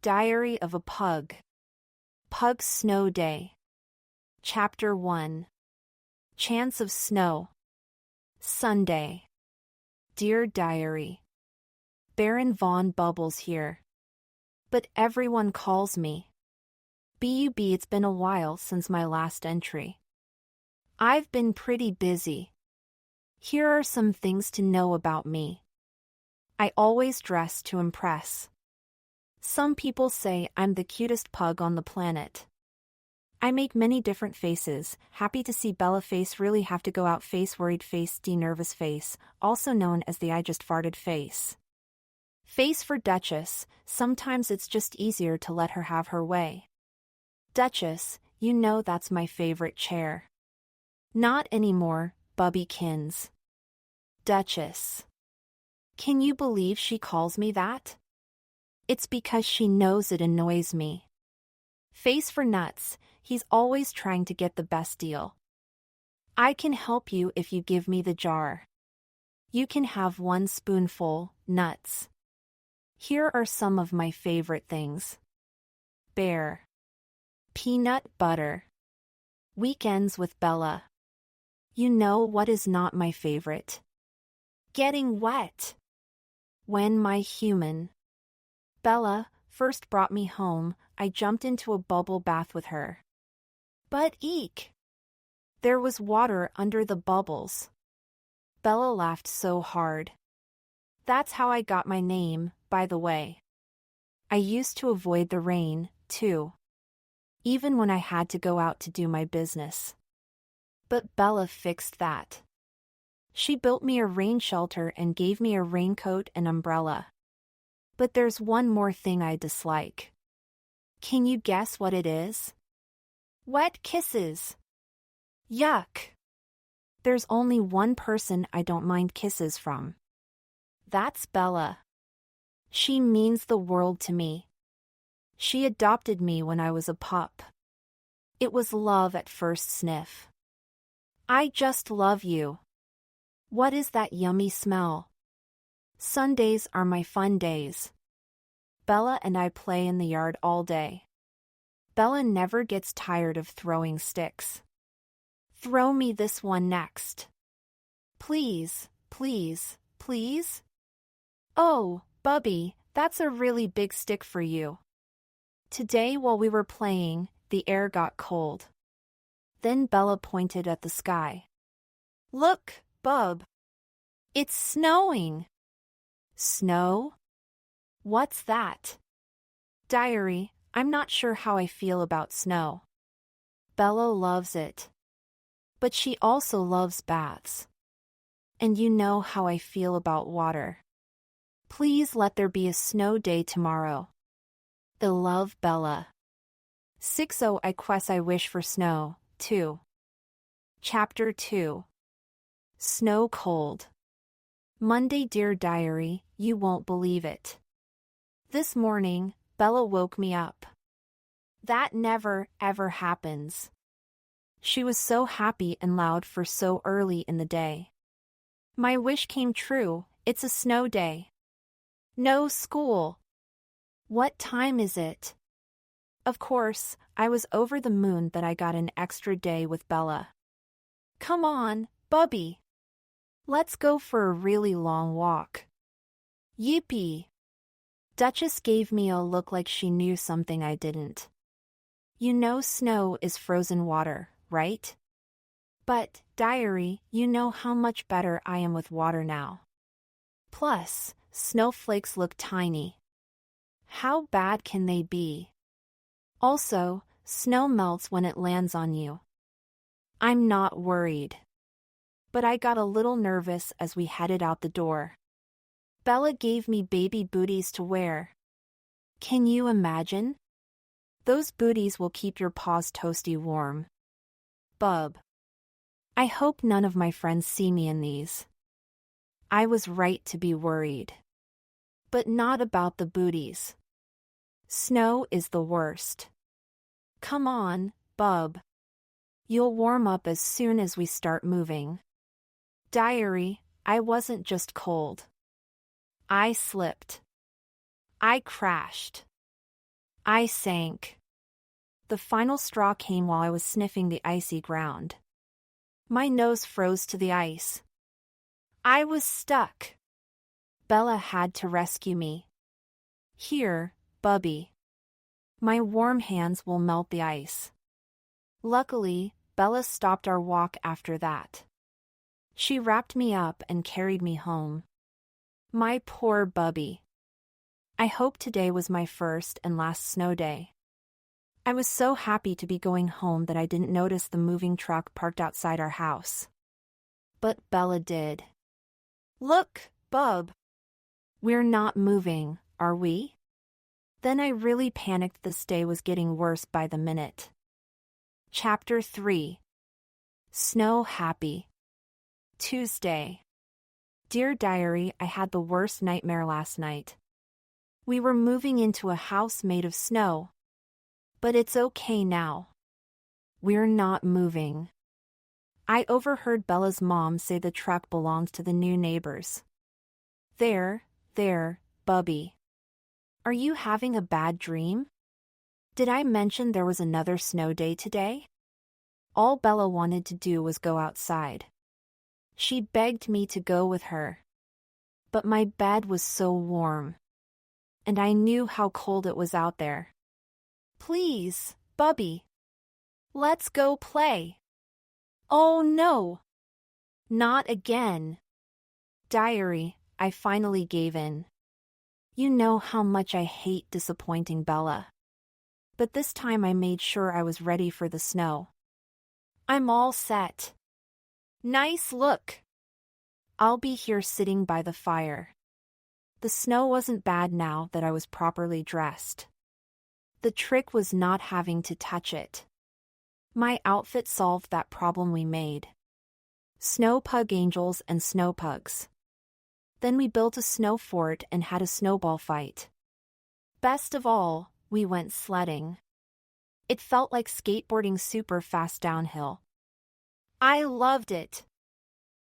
Diary of a Pug. Pug Snow Day. Chapter 1. Chance of Snow. Sunday. Dear Diary. Baron Von Bubbles here. But everyone calls me BUB. It's been a while since my last entry. I've been pretty busy. Here are some things to know about me. I always dress to impress. Some people say I'm the cutest pug on the planet. I make many different faces: happy to see Bella face, really have to go out face, worried face, nervous face, also known as the I just farted face. Face for Duchess, sometimes it's just easier to let her have her way. Duchess, you know that's my favorite chair. Not anymore, Bubbykins. Duchess. Can you believe she calls me that? It's because she knows it annoys me. Face for Nuts, he's always trying to get the best deal. I can help you if you give me the jar. You can have 1 spoonful, Nuts. Here are some of my favorite things. Bear. Peanut butter. Weekends with Bella. You know what is not my favorite? Getting wet. When my human. Bella first brought me home, I jumped into a bubble bath with her. But eek! There was water under the bubbles. Bella laughed so hard. That's how I got my name, by the way. I used to avoid the rain, too. Even when I had to go out to do my business. But Bella fixed that. She built me a rain shelter and gave me a raincoat and umbrella. But there's one more thing I dislike. Can you guess what it is? Wet kisses. Yuck. There's only one person I don't mind kisses from. That's Bella. She means the world to me. She adopted me when I was a pup. It was love at first sniff. I just love you. What is that yummy smell? Sundays are my fun days. Bella and I play in the yard all day. Bella never gets tired of throwing sticks. Throw me this one next. Please, please, please? Oh, Bubby, that's a really big stick for you. Today while we were playing, the air got cold. Then Bella pointed at the sky. Look, Bub. It's snowing. Snow? What's that? Diary, I'm not sure how I feel about snow. Bella loves it. But she also loves baths. And you know how I feel about water. Please let there be a snow day tomorrow. I love Bella. 6:0 I wish for snow, too. Chapter 2. Snow Cold. Monday. Dear Diary, you won't believe it. This morning, Bella woke me up. That never, ever happens. She was so happy and loud for so early in the day. My wish came true, it's a snow day. No school. What time is it? Of course, I was over the moon that I got an extra day with Bella. Come on, Bubby. Let's go for a really long walk. Yippee! Duchess gave me a look like she knew something I didn't. You know snow is frozen water, right? But, Diary, you know how much better I am with water now. Plus, snowflakes look tiny. How bad can they be? Also, snow melts when it lands on you. I'm not worried. But I got a little nervous as we headed out the door. Bella gave me baby booties to wear. Can you imagine? Those booties will keep your paws toasty warm. Bub. I hope none of my friends see me in these. I was right to be worried. But not about the booties. Snow is the worst. Come on, Bub. You'll warm up as soon as we start moving. Diary, I wasn't just cold. I slipped. I crashed. I sank. The final straw came while I was sniffing the icy ground. My nose froze to the ice. I was stuck. Bella had to rescue me. Here, Bubby. My warm hands will melt the ice. Luckily, Bella stopped our walk after that. She wrapped me up and carried me home. My poor Bubby. I hope today was my first and last snow day. I was so happy to be going home that I didn't notice the moving truck parked outside our house. But Bella did. Look, Bub. We're not moving, are we? Then I really panicked. This day was getting worse by the minute. Chapter 3. Snow Happy. Tuesday. Dear Diary, I had the worst nightmare last night. We were moving into a house made of snow. But it's okay now. We're not moving. I overheard Bella's mom say the truck belongs to the new neighbors. There, Bubby. Are you having a bad dream? Did I mention there was another snow day today? All Bella wanted to do was go outside. She begged me to go with her. But my bed was so warm. And I knew how cold it was out there. Please, Bubby. Let's go play. Oh no. Not again. Diary, I finally gave in. You know how much I hate disappointing Bella. But this time I made sure I was ready for the snow. I'm all set. Nice look. I'll be here sitting by the fire. The snow wasn't bad now that I was properly dressed. The trick was not having to touch it. My outfit solved that problem we made. Snow pug angels and snow pugs. Then we built a snow fort and had a snowball fight. Best of all, we went sledding. It felt like skateboarding super fast downhill. I loved it.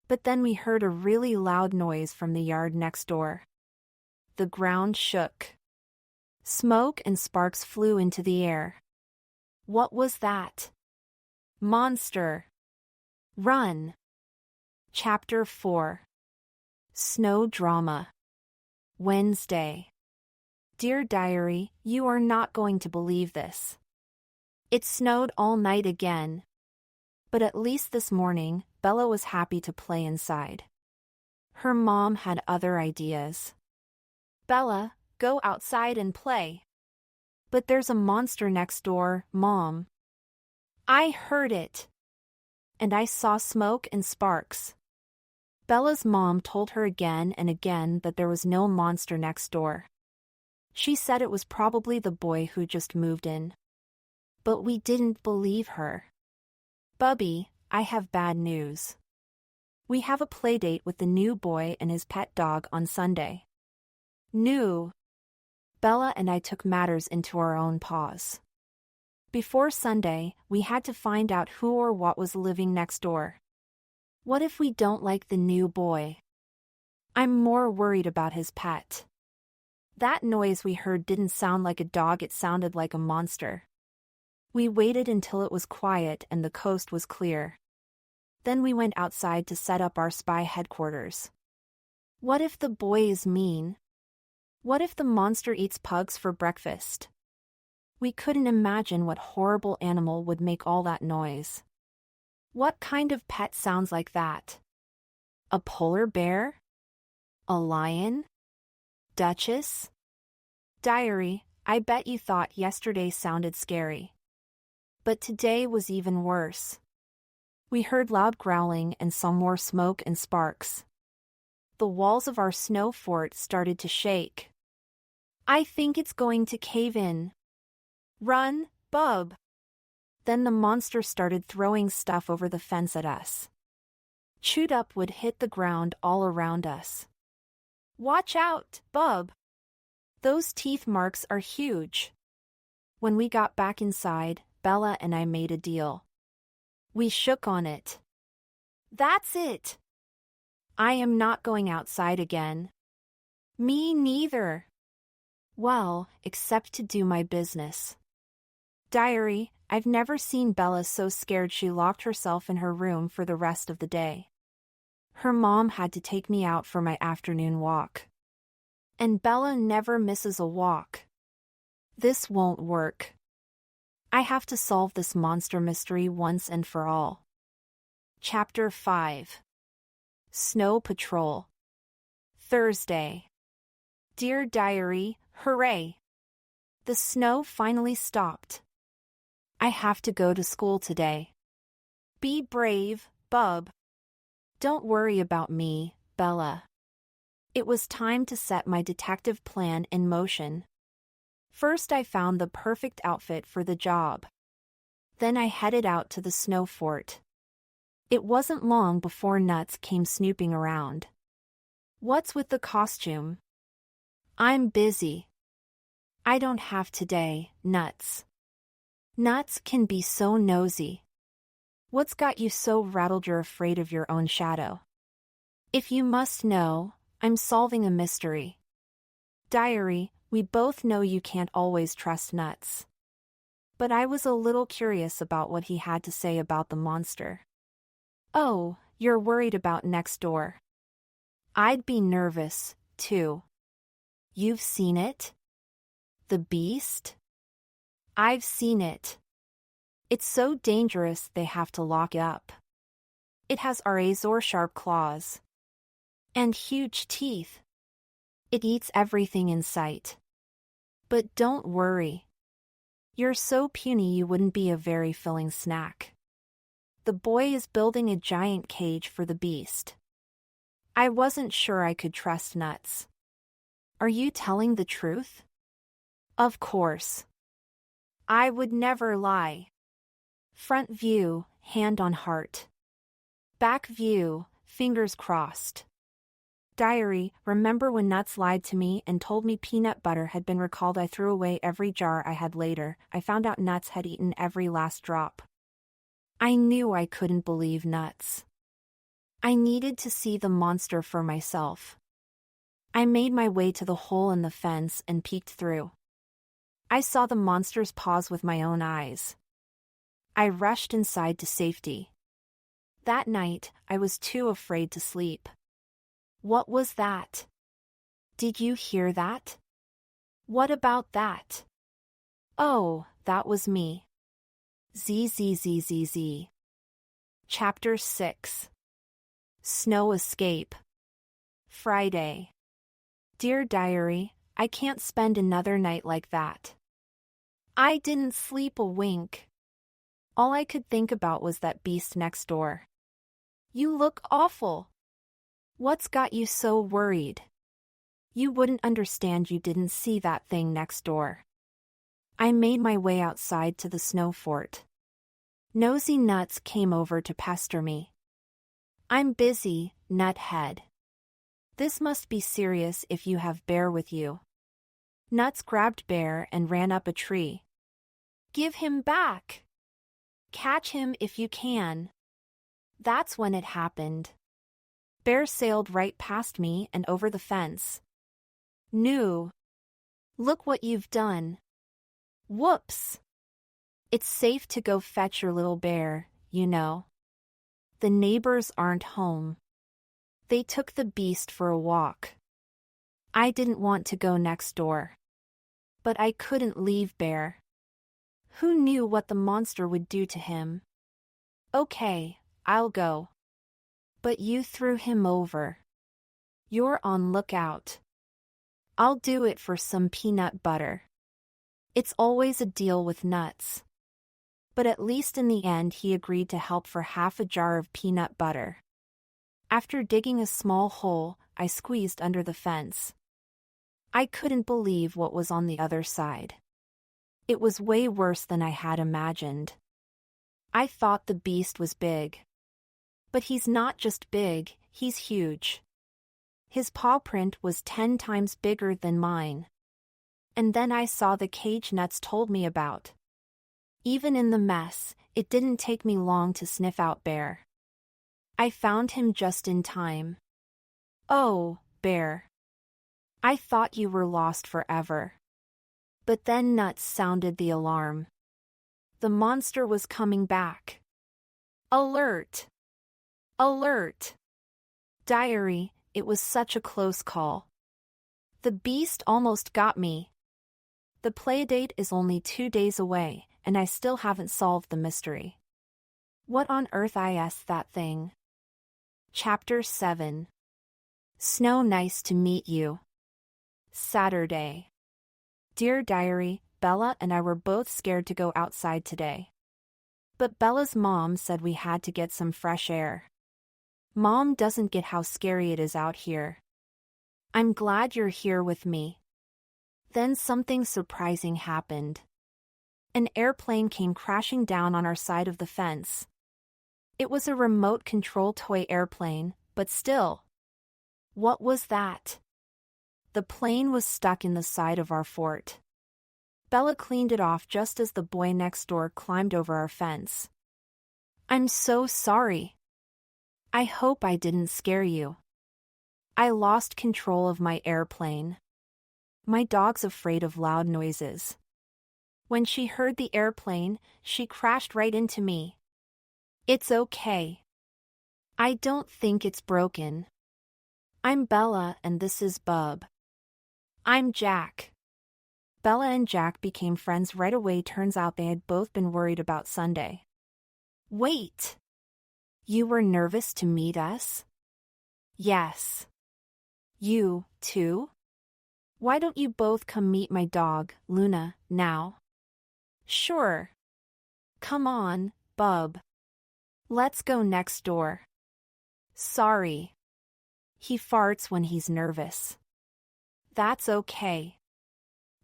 But then we heard a really loud noise from the yard next door. The ground shook. Smoke and sparks flew into the air. What was that? Monster. Run. Chapter 4. Snow Drama. Wednesday. Dear Diary, you are not going to believe this. It snowed all night again. But at least this morning, Bella was happy to play inside. Her mom had other ideas. Bella, go outside and play. But there's a monster next door, Mom. I heard it. And I saw smoke and sparks. Bella's mom told her again and again that there was no monster next door. She said it was probably the boy who just moved in. But we didn't believe her. Bubby, I have bad news. We have a play date with the new boy and his pet dog on Sunday. New. Bella and I took matters into our own paws. Before Sunday, we had to find out who or what was living next door. What if we don't like the new boy? I'm more worried about his pet. That noise we heard didn't sound like a dog, it sounded like a monster. We waited until it was quiet and the coast was clear. Then we went outside to set up our spy headquarters. What if the boy is mean? What if the monster eats pugs for breakfast? We couldn't imagine what horrible animal would make all that noise. What kind of pet sounds like that? A polar bear? A lion? Duchess? Diary, I bet you thought yesterday sounded scary. But today was even worse. We heard loud growling and saw more smoke and sparks. The walls of our snow fort started to shake. I think it's going to cave in. Run, Bub! Then the monster started throwing stuff over the fence at us. Chewed up wood hit the ground all around us. Watch out, Bub! Those teeth marks are huge. When we got back inside, Bella and I made a deal. We shook on it. That's it! I am not going outside again. Me neither. Well, except to do my business. Diary, I've never seen Bella so scared she locked herself in her room for the rest of the day. Her mom had to take me out for my afternoon walk. And Bella never misses a walk. This won't work. I have to solve this monster mystery once and for all. Chapter 5. Snow Patrol. Thursday. Dear Diary, hooray! The snow finally stopped. I have to go to school today. Be brave, bub. Don't worry about me, Bella. It was time to set my detective plan in motion. First, I found the perfect outfit for the job. Then I headed out to the snow fort. It wasn't long before Nuts came snooping around. What's with the costume? I'm busy. I don't have today, Nuts. Nuts can be so nosy. What's got you so rattled you're afraid of your own shadow? If you must know, I'm solving a mystery. Diary, we both know you can't always trust Nuts. But I was a little curious about what he had to say about the monster. Oh, you're worried about next door. I'd be nervous, too. You've seen it? The beast? I've seen it. It's so dangerous they have to lock it up. It has razor-sharp claws. And huge teeth. It eats everything in sight. But don't worry. You're so puny you wouldn't be a very filling snack. The boy is building a giant cage for the beast. I wasn't sure I could trust Nuts. Are you telling the truth? Of course. I would never lie. Front view, hand on heart. Back view, fingers crossed. Diary, remember when Nuts lied to me and told me peanut butter had been recalled? I threw away every jar I had later. I found out Nuts had eaten every last drop. I knew I couldn't believe Nuts. I needed to see the monster for myself. I made my way to the hole in the fence and peeked through. I saw the monster's paws with my own eyes. I rushed inside to safety. That night, I was too afraid to sleep. What was that? Did you hear that? What about that? Oh, that was me. ZZZZZ. Chapter 6. Snow Escape. Friday. Dear Diary, I can't spend another night like that. I didn't sleep a wink. All I could think about was that beast next door. You look awful. What's got you so worried? You wouldn't understand you didn't see that thing next door. I made my way outside to the snow fort. Nosy Nuts came over to pester me. I'm busy, nuthead. This must be serious if you have Bear with you. Nuts grabbed Bear and ran up a tree. Give him back! Catch him if you can. That's when it happened. Bear sailed right past me and over the fence. No. Look what you've done. Whoops! It's safe to go fetch your little bear, you know. The neighbors aren't home. They took the beast for a walk. I didn't want to go next door. But I couldn't leave Bear. Who knew what the monster would do to him? Okay, I'll go. But you threw him over. You're on lookout. I'll do it for some peanut butter. It's always a deal with Nuts. But at least in the end he agreed to help for half a jar of peanut butter. After digging a small hole, I squeezed under the fence. I couldn't believe what was on the other side. It was way worse than I had imagined. I thought the beast was big. But he's not just big, he's huge. His paw print was 10 times bigger than mine. And then I saw the cage Nuts told me about. Even in the mess, it didn't take me long to sniff out Bear. I found him just in time. Oh, Bear. I thought you were lost forever. But then Nuts sounded the alarm. The monster was coming back. Alert! Alert! Diary, it was such a close call. The beast almost got me. The playdate is only 2 days away, and I still haven't solved the mystery. What on earth is that thing? Chapter 7. Snow, nice to meet you. Saturday. Dear Diary, Bella and I were both scared to go outside today. But Bella's mom said we had to get some fresh air. Mom doesn't get how scary it is out here. I'm glad you're here with me. Then something surprising happened. An airplane came crashing down on our side of the fence. It was a remote control toy airplane, but still. What was that? The plane was stuck in the side of our fort. Bella cleaned it off just as the boy next door climbed over our fence. I'm so sorry. I hope I didn't scare you. I lost control of my airplane. My dog's afraid of loud noises. When she heard the airplane, she crashed right into me. It's okay. I don't think it's broken. I'm Bella and this is Bub. I'm Jack. Bella and Jack became friends right away. Turns out they had both been worried about Sunday. Wait! You were nervous to meet us? Yes. You, too? Why don't you both come meet my dog, Luna, now? Sure. Come on, Bub. Let's go next door. Sorry. He farts when he's nervous. That's okay.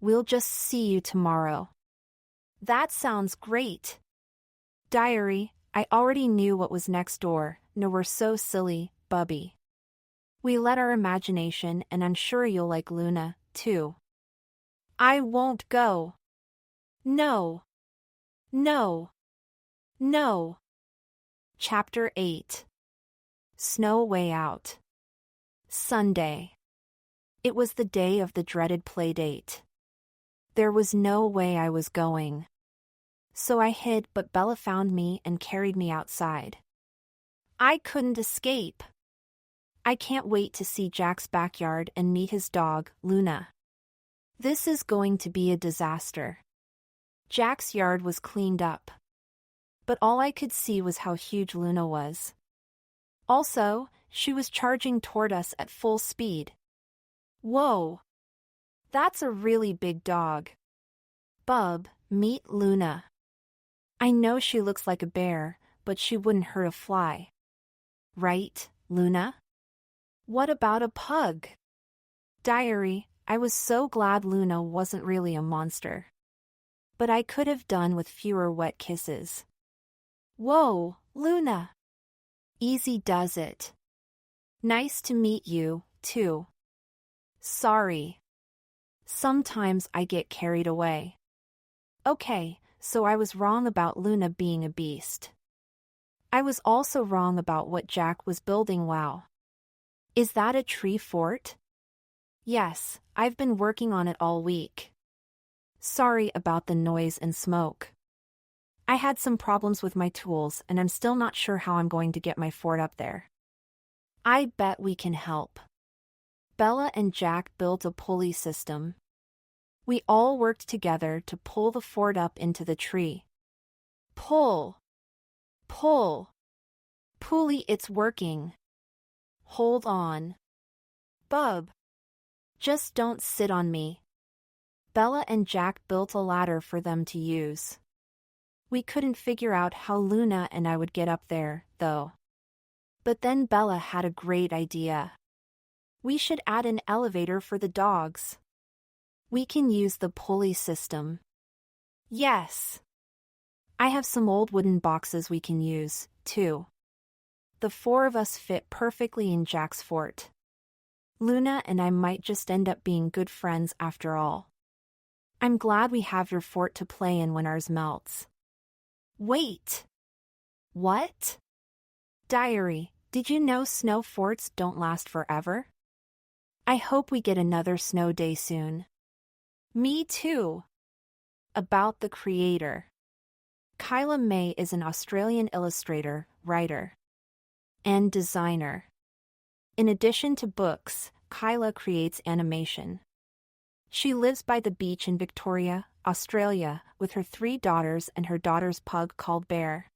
We'll just see you tomorrow. That sounds great. Diary, I already knew what was next door. No, we're so silly, Bubby. We let our imagination, and I'm sure you'll like Luna, too. I won't go. No. No. No. Chapter 8. Snow Way Out. Sunday. It was the day of the dreaded playdate. There was no way I was going. So I hid, but Bella found me and carried me outside. I couldn't escape. I can't wait to see Jack's backyard and meet his dog, Luna. This is going to be a disaster. Jack's yard was cleaned up. But all I could see was how huge Luna was. Also, she was charging toward us at full speed. Whoa! That's a really big dog. Bub, meet Luna. I know she looks like a bear, but she wouldn't hurt a fly. Right, Luna? What about a pug? Diary, I was so glad Luna wasn't really a monster. But I could have done with fewer wet kisses. Whoa, Luna! Easy does it. Nice to meet you, too. Sorry. Sometimes I get carried away. Okay, so I was wrong about Luna being a beast. I was also wrong about what Jack was building. Wow. Is that a tree fort? Yes, I've been working on it all week. Sorry about the noise and smoke. I had some problems with my tools and I'm still not sure how I'm going to get my fort up there. I bet we can help. Bella and Jack built a pulley system. We all worked together to pull the fort up into the tree. Pull. Pull. Pulley, it's working. Hold on. Bub. Just don't sit on me. Bella and Jack built a ladder for them to use. We couldn't figure out how Luna and I would get up there, though. But then Bella had a great idea. We should add an elevator for the dogs. We can use the pulley system. Yes. I have some old wooden boxes we can use, too. The 4 of us fit perfectly in Jack's fort. Luna and I might just end up being good friends after all. I'm glad we have your fort to play in when ours melts. Wait! What? Diary, did you know snow forts don't last forever? I hope we get another snow day soon. Me too. About the creator. Kyla May is an Australian illustrator, writer, and designer. In addition to books, Kyla creates animation. She lives by the beach in Victoria, Australia, with her 3 daughters and her daughter's pug called Bear.